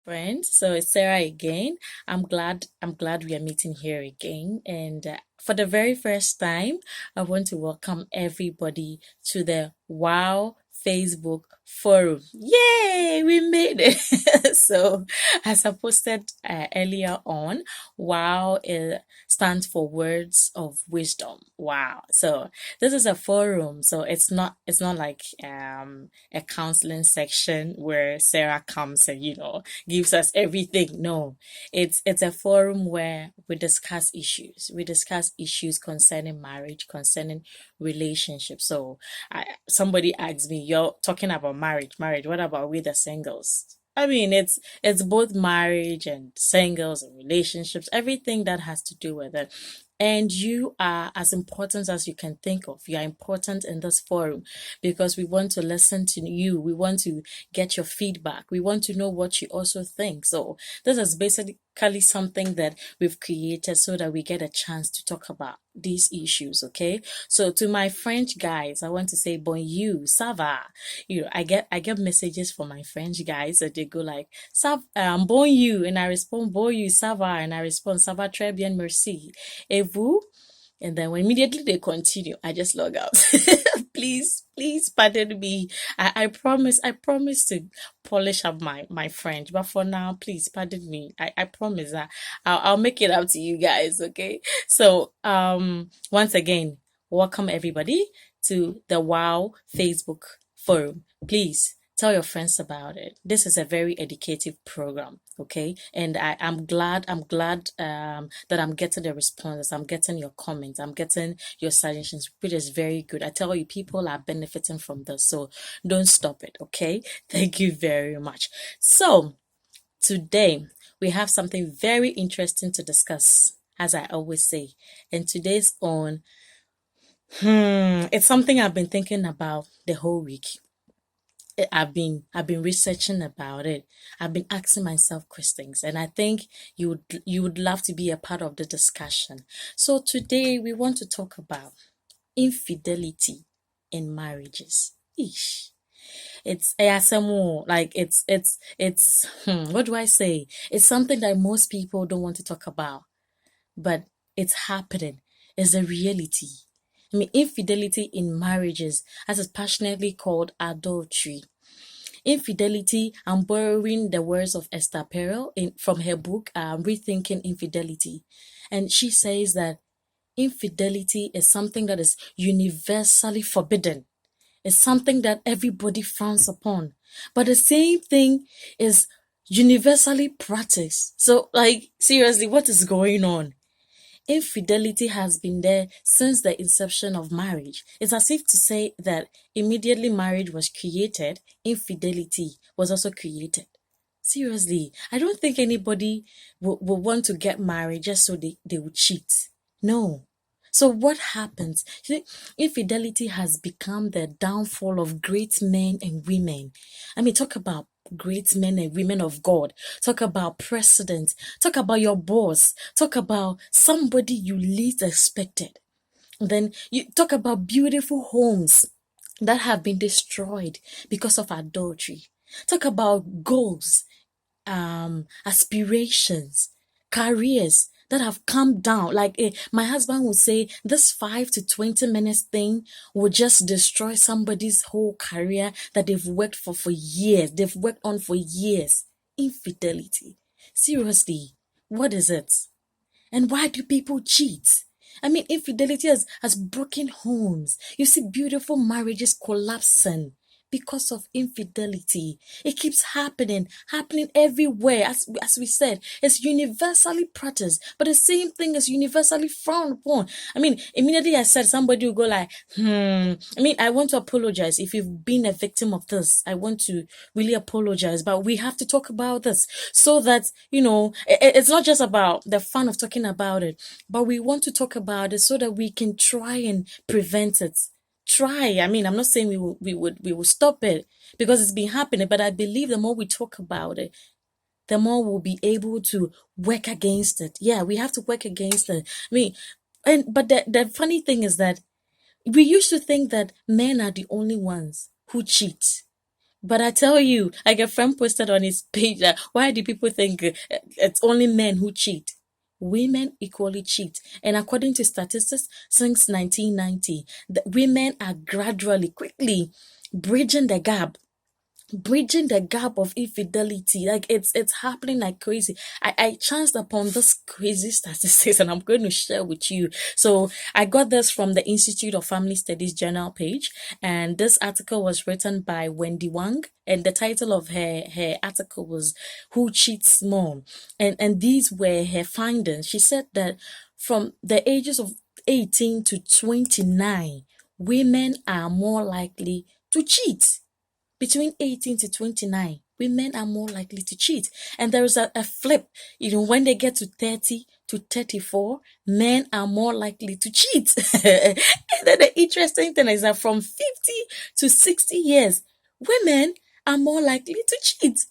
friends. So it's Sarah again. I'm glad we are meeting here again. And for the very first time, I want to welcome everybody to the Wow Facebook forum. Yay, we made it. So as I posted earlier on, Wow stands for Words of Wisdom. Wow. So this is a forum, so it's not like a counseling section where Sarah comes and gives us everything. No, it's a forum where we discuss issues. We discuss issues concerning marriage, concerning relationships. So somebody asked me, "You're talking about marriage, marriage. What about we the singles?" I mean, it's both marriage and singles and relationships, everything that has to do with it. And you are as important as you can think of. You are important in this forum because we want to listen to you. We want to get your feedback. We want to know what you also think. So this is basically something that we've created so that we get a chance to talk about these issues. Okay. So to my French guys, I want to say bonjour, ça va. I get messages from my French guys that they go like, bonjour, and I respond bonjour, ça va, and I respond ça va très bien, merci. Et vous? And then when immediately they continue, I just log out. Please pardon me. I promise to polish up my French, but for now, please pardon me. I promise that I'll make it up to you guys, okay? So once again, welcome everybody to the Wow Facebook forum. Please tell your friends about it. This is a very educative program, okay? And I'm glad that I'm getting the responses, I'm getting your comments, I'm getting your suggestions, which is very good. I tell you, people are benefiting from this, so don't stop it, okay? Thank you very much. So today we have something very interesting to discuss, as I always say, and today's on it's something I've been thinking about the whole week. I've been researching about it. I've been asking myself questions, and I think you would love to be a part of the discussion. So today we want to talk about infidelity in marriages. Ish. It's ASMO, like it's what do I say? It's something that most people don't want to talk about, but it's happening. It's a reality. I mean, infidelity in marriages, as it's passionately called adultery. Infidelity, I'm borrowing the words of Esther Perel from her book, Rethinking Infidelity. And she says that infidelity is something that is universally forbidden. It's something that everybody frowns upon. But the same thing is universally practiced. So, like, seriously, what is going on? Infidelity has been there since the inception of marriage. It's as if to say that immediately marriage was created, infidelity was also created. Seriously, I don't think anybody will want to get married just so they would cheat. No. So what happens? Infidelity has become the downfall of great men and women. I mean, talk about great men and women of God. Talk about presidents. Talk about your boss. Talk about somebody you least expected. Then you talk about beautiful homes that have been destroyed because of adultery. Talk about goals, aspirations, careers that have come down. Like my husband would say, this 5 to 20 minutes thing will just destroy somebody's whole career that they've worked for years. They've worked on for years. Infidelity. Seriously, what is it? And why do people cheat? I mean, infidelity has broken homes. You see beautiful marriages collapsing because of infidelity. It keeps happening everywhere. As we said, it's universally practiced, but the same thing is universally frowned upon. I mean, immediately I said somebody will go like, I mean, I want to apologize if you've been a victim of this. I want to really apologize, but we have to talk about this so that, it's not just about the fun of talking about it, but we want to talk about it so that we can try and prevent it. I mean, I'm not saying we will stop it because it's been happening, but I believe the more we talk about it, the more we'll be able to work against it. Yeah, we have to work against it. I mean, but the funny thing is that we used to think that men are the only ones who cheat. But I tell you, like a friend posted on his page, why do people think it's only men who cheat? Women equally cheat. And according to statistics, since 1990, the women are gradually, quickly bridging the gap of infidelity. Like it's happening like crazy. I chanced upon this crazy statistics and I'm going to share with you. So I got this from the Institute of Family Studies journal page, and this article was written by Wendy Wang, and the title of her article was "Who Cheats More?" And these were her findings. She said that from the ages of 18 to 29, women are more likely to cheat. Between 18 to 29, women are more likely to cheat. And there is a flip. When they get to 30 to 34, men are more likely to cheat. And then the interesting thing is that from 50 to 60 years, women are more likely to cheat.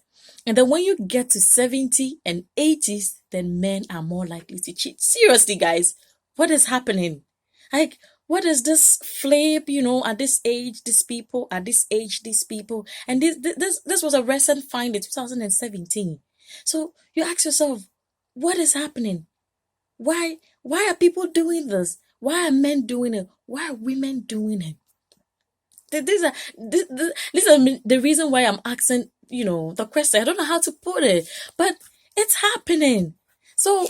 And then when you get to 70 and 80s, then men are more likely to cheat. Seriously, guys, what is happening? Like, what is this flip, at this age, these people, at this age, these people? And this was a recent find in 2017. So you ask yourself, what is happening? Why are people doing this? Why are men doing it? Why are women doing it? These are the reason why I'm asking, the question. I don't know how to put it, but it's happening. So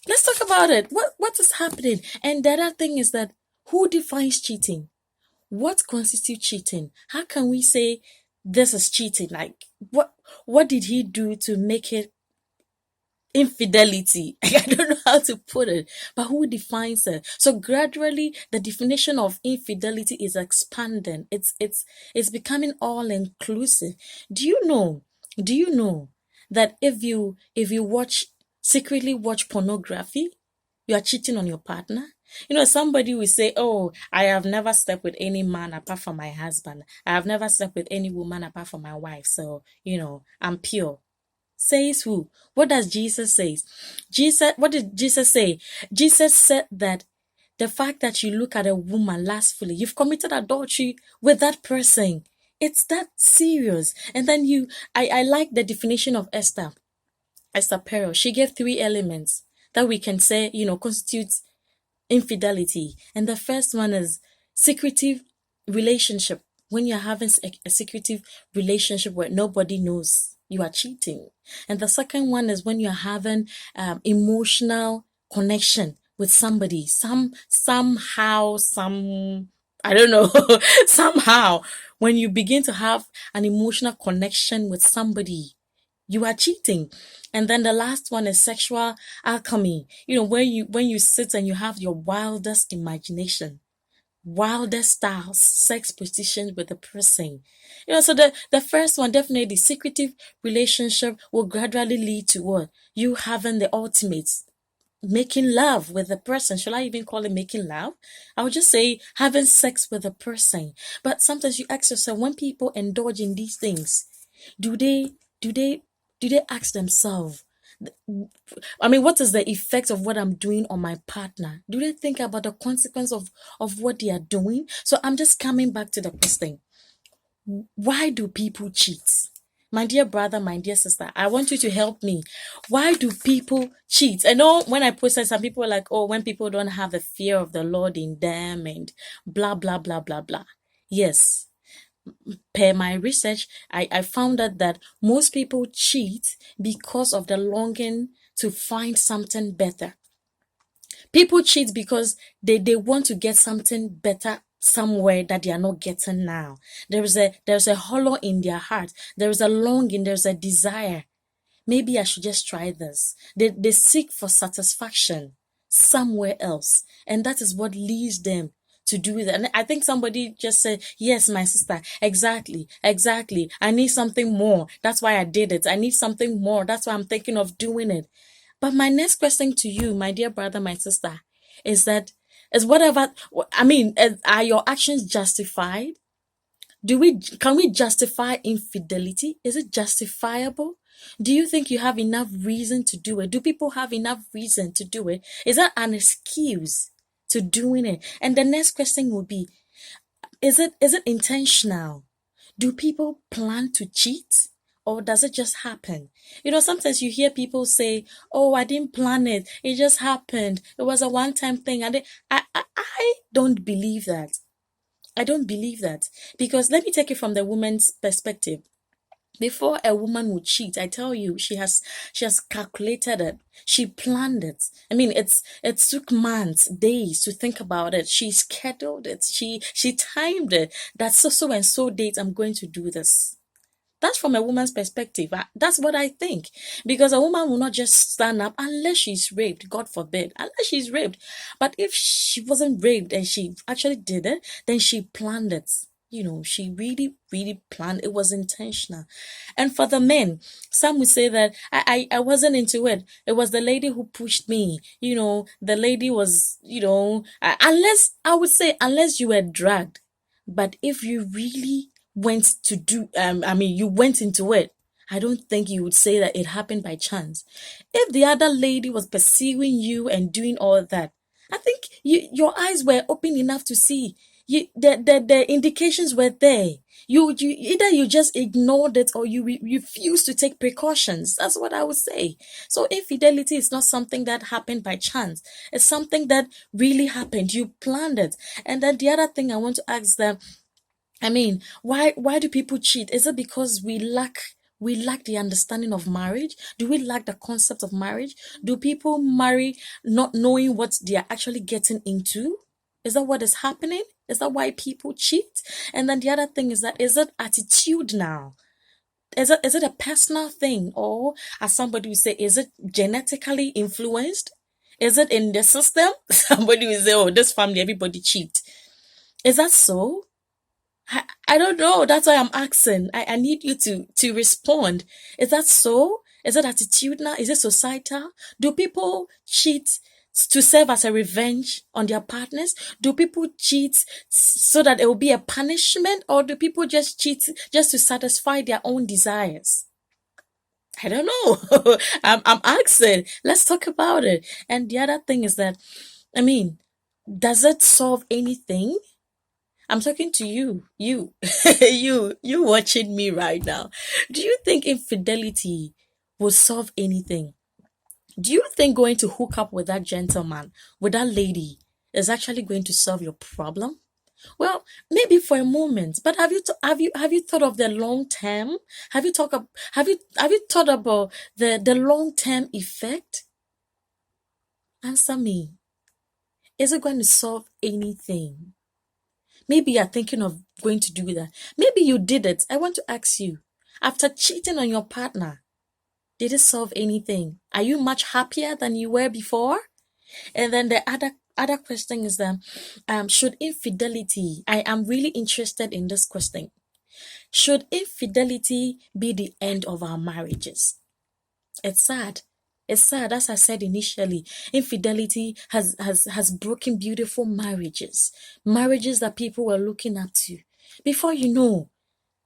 let's talk about it. What is happening? And the other thing is that, who defines cheating? What constitutes cheating? How can we say this is cheating? Like, what did he do to make it infidelity? I don't know how to put it, but who defines it? So gradually the definition of infidelity is expanding. It's becoming all inclusive. Do you know that if you secretly watch pornography, you are cheating on your partner? Somebody will say, "Oh, I have never slept with any man apart from my husband. I have never slept with any woman apart from my wife. So, I'm pure." Says who? What does Jesus say? What did Jesus say? Jesus said that the fact that you look at a woman lustfully, you've committed adultery with that person. It's that serious. And then I like the definition of Esther Perel. She gave 3 elements that we can say, constitutes infidelity. And the first one is secretive relationship. When you're having a secretive relationship where nobody knows, you are cheating. And the second one is when you're having emotional connection with somebody, somehow, I don't know, somehow, when you begin to have an emotional connection with somebody, you are cheating. And then the last one is sexual alchemy. When you sit and you have your wildest imagination, wildest styles, sex positions with the person. So the first one, definitely secretive relationship, will gradually lead to what? You having the ultimate, making love with the person. Should I even call it making love? I would just say having sex with a person. But sometimes you ask yourself, when people indulge in these things, do they do they do they ask themselves, what is the effect of what I'm doing on my partner? Do they think about the consequence of what they are doing? So I'm just coming back to the question. Why do people cheat? My dear brother, my dear sister, I want you to help me. Why do people cheat? I know when I posted, some people were like, "Oh, when people don't have the fear of the Lord in them and blah, blah, blah, blah, blah." Yes, per my research, I found out that most people cheat because of the longing to find something better. People cheat because they want to get something better somewhere that they are not getting now. There's a hollow in their heart. There is a longing, there's a desire. Maybe I should just try this. They seek for satisfaction somewhere else. And that is what leads them to do that. And I think somebody just said, "Yes, my sister, exactly, exactly. I need something more. That's why I did it. I need something more. That's why I'm thinking of doing it." But my next question to you, my dear brother, my sister, is that, are your actions justified? Can we justify infidelity? Is it justifiable? Do you think you have enough reason to do it? Do people have enough reason to do it? Is that an excuse to doing it? And the next question would be, is it intentional? Do people plan to cheat? Or does it just happen? Sometimes you hear people say, "Oh, I didn't plan it. It just happened. It was a one-time thing." And I don't believe that. I don't believe that. Because let me take it from the woman's perspective. Before a woman would cheat, I tell you, she has calculated it. She planned it. I mean, it took months, days to think about it. She scheduled it. She timed it. That so and so date I'm going to do this. That's from a woman's perspective. That's what I think. Because a woman will not just stand up unless she's raped, God forbid, unless she's raped. But if she wasn't raped and she actually did it, then she planned it. She really, really planned. It was intentional. And for the men, some would say that I wasn't into it. It was the lady who pushed me. The lady was, unless, I would say, unless you were dragged. But if you really went to do, you went into it, I don't think you would say that it happened by chance. If the other lady was pursuing you and doing all that, I think your eyes were open enough to see. The indications were there. You either you just ignored it or you refused to take precautions. That's what I would say. So infidelity is not something that happened by chance. It's something that really happened. You planned it. And then the other thing I want to ask them, why do people cheat? Is it because we lack the understanding of marriage? Do we lack the concept of marriage? Do people marry not knowing what they are actually getting into? Is that what is happening? Is that why people cheat? And then the other thing is that, is it attitude now? Is it a personal thing, or as somebody would say, is it genetically influenced? Is it in the system? Somebody will say, "Oh, this family, everybody cheat." Is that so? I don't know. That's why I'm asking. I need you to respond. Is that so? Is it attitudinal? Is it societal? Do people cheat to serve as a revenge on their partners? Do people cheat so that it will be a punishment? Or do people just cheat just to satisfy their own desires? I don't know. I'm asking. Let's talk about it. And the other thing is that, I mean, does it solve anything? I'm talking to you, you watching me right now. Do you think infidelity will solve anything? Do you think going to hook up with that gentleman, with that lady, is actually going to solve your problem? Well, maybe for a moment, but have you thought of the long term? Have you thought about the long term effect? Answer me. Is it going to solve anything? Maybe you're thinking of going to do that. Maybe you did it. I want to ask you, after cheating on your partner, did it solve anything? Are you much happier than you were before? And then the other question is that, should infidelity, I am really interested in this question. Should infidelity be the end of our marriages? It's sad. It's sad, as I said initially. Infidelity has broken beautiful marriages, marriages that people were looking up to. Before you know,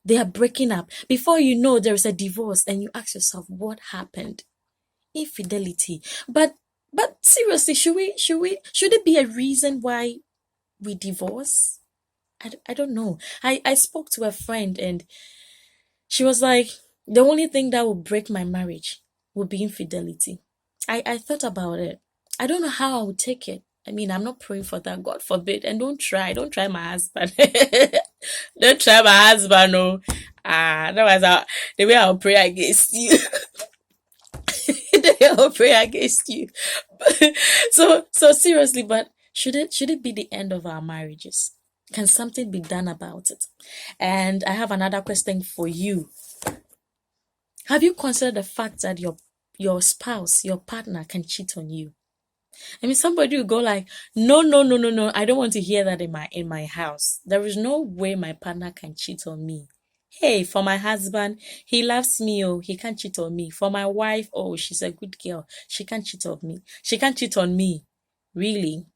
they are breaking up. Before you know, there is a divorce, and you ask yourself, what happened? Infidelity. But seriously, should it be a reason why we divorce? I don't know. I spoke to a friend, and she was like, the only thing that will break my marriage would be infidelity. I thought about it. I don't know how I would take it. I'm not praying for that, God forbid. And don't try my husband. Don't try my husband, no. Otherwise, the way I'll pray against you. The way I'll pray against you. So seriously, but should it be the end of our marriages? Can something be done about it? And I have another question for you. Have you considered the fact that your spouse, your partner can cheat on you? Somebody will go like, no, no, no, no, no. I don't want to hear that in my house. There is no way my partner can cheat on me. Hey, for my husband, he loves me. Oh, he can't cheat on me. For my wife, oh, she's a good girl. She can't cheat on me. She can't cheat on me. Really?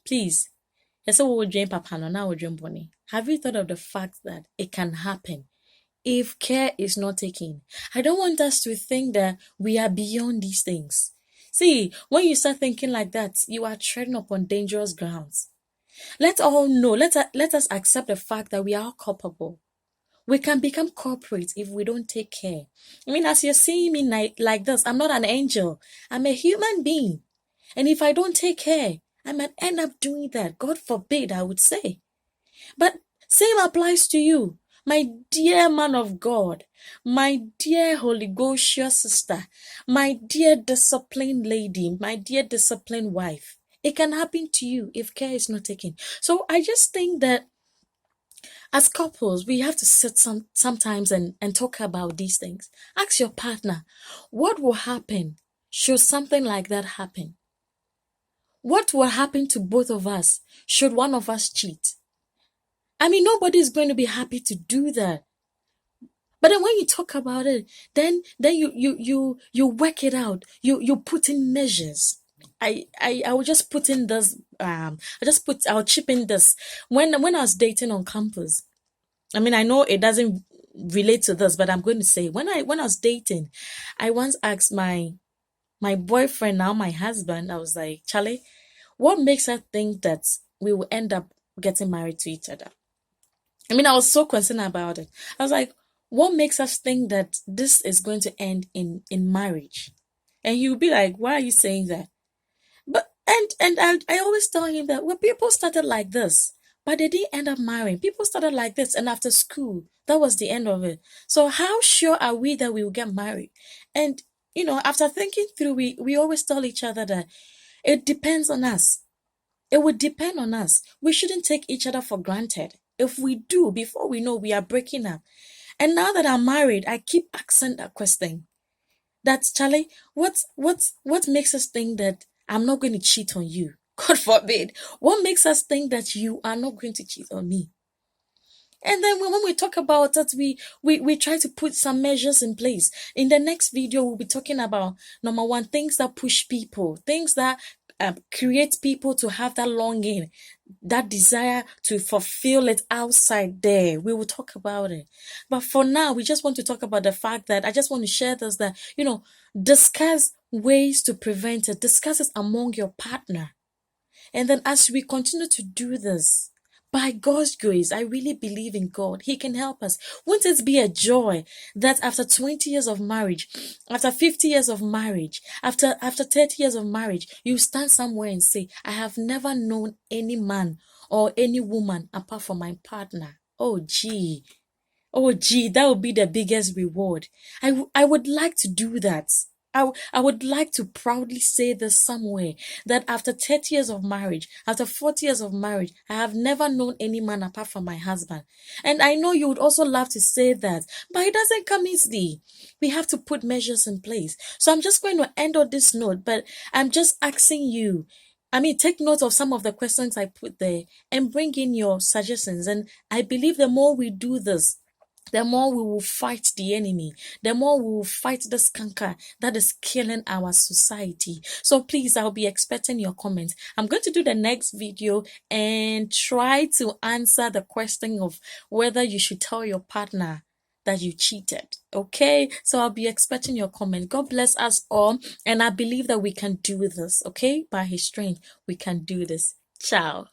Please. Yes, we will dream papa no now we dream bonnie. Have you thought of the fact that it can happen if care is not taken? I don't want us to think that we are beyond these things. See, when you start thinking like that, you are treading upon dangerous grounds. Let us accept the fact that we are culpable. We can become corporate if we don't take care. I mean, as you're seeing me like this, I'm not an angel. I'm a human being. And if I don't take care, I might end up doing that. God forbid, I would say. But same applies to you, my dear man of God, my dear Holy Ghostia sister, my dear disciplined lady, my dear disciplined wife. It can happen to you if care is not taken. So I just think that as couples, we have to sit sometimes and talk about these things. Ask your partner, what will happen should something like that happen? What will happen to both of us should one of us cheat? I mean, nobody is going to be happy to do that. But then when you talk about it, then you work it out. You put in measures. I will just put in this. I'll chip in this. When I was dating on campus, I mean, I know it doesn't relate to this, but I'm going to say when I was dating, I once asked my boyfriend, now my husband, I was like, Charlie, what makes us think that we will end up getting married to each other? I mean, I was so concerned about it. I was like, what makes us think that this is going to end in marriage? And he would be like, why are you saying that? But I always tell him that well, people started like this, but they didn't end up marrying. People started like this, and after school, that was the end of it. So how sure are we that we will get married? And after thinking through, we always tell each other that it depends on us. It would depend on us. We shouldn't take each other for granted. If we do, before we know, we are breaking up. And now that I'm married, I keep asking that question. That's Charlie, what makes us think that I'm not going to cheat on you? God forbid. What makes us think that you are not going to cheat on me? And then when we talk about that, we try to put some measures in place. In the next video, we'll be talking about, number one, things that push people, things that create people to have that longing, that desire to fulfill it outside there. We will talk about it. But for now, we just want to talk about the fact that I just want to share this, that, discuss ways to prevent it. Discuss it among your partner. And then as we continue to do this, by God's grace, I really believe in God. He can help us. Won't it be a joy that after 20 years of marriage, after 50 years of marriage, after 30 years of marriage, you stand somewhere and say, I have never known any man or any woman apart from my partner. Oh, gee, that would be the biggest reward. I would like to do that. I would like to proudly say this somewhere, that after 30 years of marriage, after 40 years of marriage, I have never known any man apart from my husband. And I know you would also love to say that, but it doesn't come easily. We have to put measures in place. So I'm just going to end on this note, but I'm just asking you, take note of some of the questions I put there and bring in your suggestions. And I believe the more we do this, the more we will fight the enemy, the more we will fight this canker that is killing our society. So please, I'll be expecting your comments. I'm going to do the next video and try to answer the question of whether you should tell your partner that you cheated. Okay, so I'll be expecting your comment. God bless us all, and I believe that we can do this. Okay, by his strength we can do this. Ciao.